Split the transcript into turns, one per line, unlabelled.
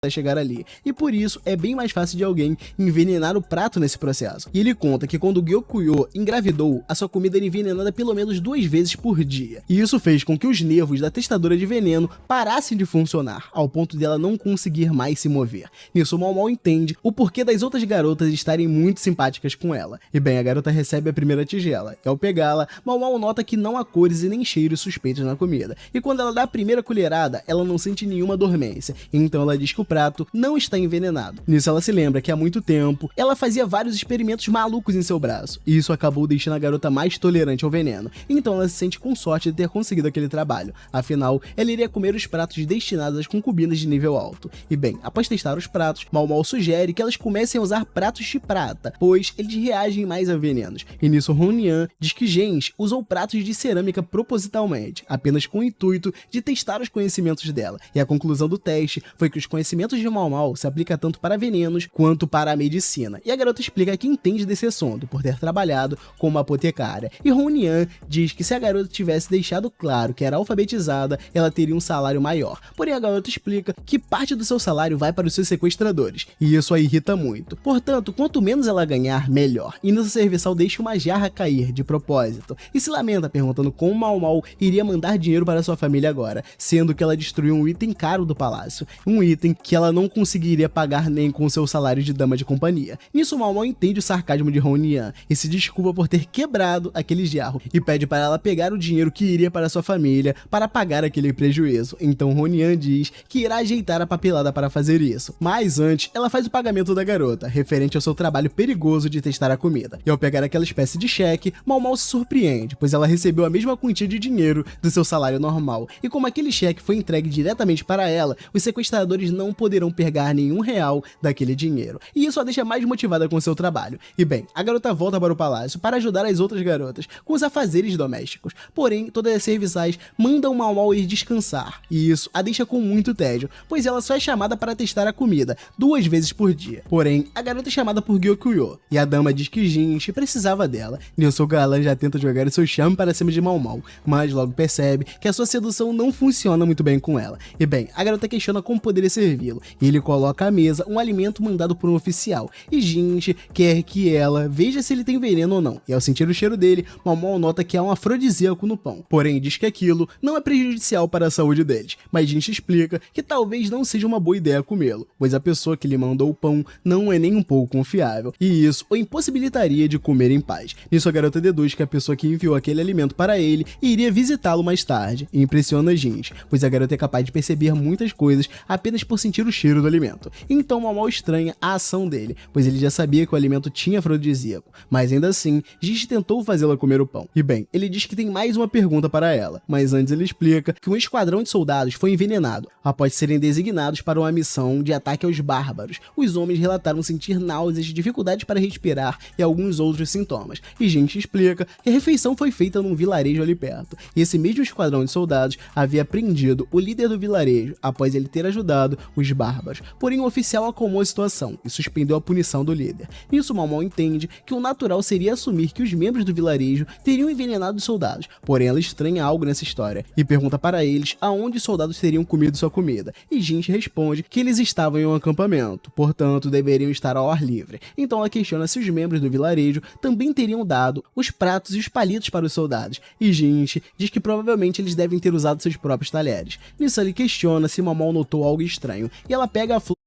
chegar ali, e por isso é bem mais fácil de alguém envenenar o prato nesse processo. E ele conta que quando Gyokyo engravidou, a sua comida era envenenada pelo menos 2 vezes por dia, e isso fez com que os nervos da testadora de veneno parassem de funcionar, ao ponto dela não conseguir mais se mover. Nisso, Mao Mao entende o porquê das outras garotas estarem muito simpáticas com ela. E bem, a garota recebe a primeira tigela, e ao pegá-la, Mao Mao nota que não há cores e nem cheiros suspeitos na comida, e quando ela dá a primeira colherada, ela não sente nenhuma dormência, então ela diz que o prato não está envenenado. Nisso ela se lembra que há muito tempo ela fazia vários experimentos malucos em seu braço, e isso acabou deixando a garota mais tolerante ao veneno, então ela se sente com sorte de ter conseguido aquele trabalho, afinal ela iria comer os pratos destinados às concubinas de nível alto. E bem, após testar os pratos, Mao Mao sugere que elas comecem a usar pratos de prata, pois eles reagem mais a venenos, e nisso Honian diz que Gens usou pratos de cerâmica propositalmente, apenas com o intuito de testar os conhecimentos dela, e a conclusão do teste foi que os conhecimentos de Mao Mao se aplica tanto para venenos quanto para a medicina, e a garota explica que entende desse assunto por ter trabalhado como apotecária, e Honian diz que se a garota tivesse deixado claro que era alfabetizada, ela teria um salário maior, porém a garota explica que parte do seu salário vai para os seus sequestradores, e isso a irrita muito, portanto, quanto menos ela ganhar, melhor, e nosso serviçal deixa uma jarra cair de propósito, e se lamenta perguntando como Mao Mao iria mandar dinheiro para sua família agora, sendo que ela destruiu um item caro do palácio, um item que ela não conseguiria pagar nem com seu salário de dama de companhia. Nisso Mao Mao entende o sarcasmo de Honian e se desculpa por ter quebrado aquele jarro e pede para ela pegar o dinheiro que iria para sua família para pagar aquele prejuízo. Então Honian diz que irá ajeitar a papelada para fazer isso, mas antes ela faz o pagamento da garota, referente ao seu trabalho perigoso de testar a comida. E ao pegar aquela espécie de cheque, Mao Mao se surpreende, pois ela recebeu a mesma quantia de dinheiro do seu salário normal, e como aquele cheque foi entregue diretamente para ela, os sequestradores não poderão pegar nenhum real daquele dinheiro, e isso a deixa mais motivada com seu trabalho. E bem, a garota volta para o palácio para ajudar as outras garotas com os afazeres domésticos, porém todas as serviçais mandam Mao Mao ir descansar, e isso a deixa com muito tédio, pois ela só é chamada para testar a comida 2 vezes por dia. Porém, a garota é chamada por Gyokyo, e a dama diz que Jinchi precisava dela, e o seu galã já tenta jogar o seu charme para cima de Mao Mao, mas logo percebe que a sua sedução não funciona muito bem com ela. E bem, a garota questiona como poderia servi-lo, e ele coloca à mesa um alimento mandado por um oficial, e Jinchi quer que ela veja se ele tem veneno ou não, e ao sentir o cheiro dele, Mao Mao nota que há um afrodisíaco no pão, porém diz que aquilo não é prejudicial para a saúde deles, mas Jinchi explica que talvez não seja uma boa ideia comê-lo, pois a pessoa que lhe mandou o pão não é nem um pouco confiável, e isso o impossibilitaria de comer em paz. Nisso a garota deduz que a pessoa que enviou aquele alimento para ele iria visitá-lo mais tarde, e impressiona Jinchi, pois a garota é capaz de perceber muitas coisas apenas por sentir o cheiro do alimento. Então Mao Mao estranha a ação dele, pois ele já sabia que o alimento tinha afrodisíaco, mas ainda assim, Jinchi tentou fazê-la comer o pão. E bem, ele diz que tem mais uma pergunta para ela, mas antes ele explica que um esquadrão de soldados foi envenenado após serem designados para uma missão de ataque aos bárbaros. Os homens relataram sentir náuseas, dificuldades para respirar e alguns outros sintomas, e Jinchi explica que a refeição foi feita num vilarejo ali perto, e esse mesmo esquadrão de soldados havia prendido o líder do vilarejo após ele ter ajudado os bárbaros, porém o oficial acalmou a situação e suspendeu a punição do líder. Nisso Mao Mao entende que o natural seria assumir que os membros do vilarejo teriam envenenado os soldados, porém ela estranha algo nessa história e pergunta para eles aonde os soldados teriam comido sua comida, e Jinchi responde que eles estavam em um acampamento, portanto deveriam estar ao ar livre. Então ela questiona se os membros do vilarejo também teriam dado os pratos e os palitos para os soldados, e Jinchi diz que provavelmente eles devem ter usado seus próprios talheres. Nisso ele questiona se Mao Mao notou algo estranho, e ela pega a flor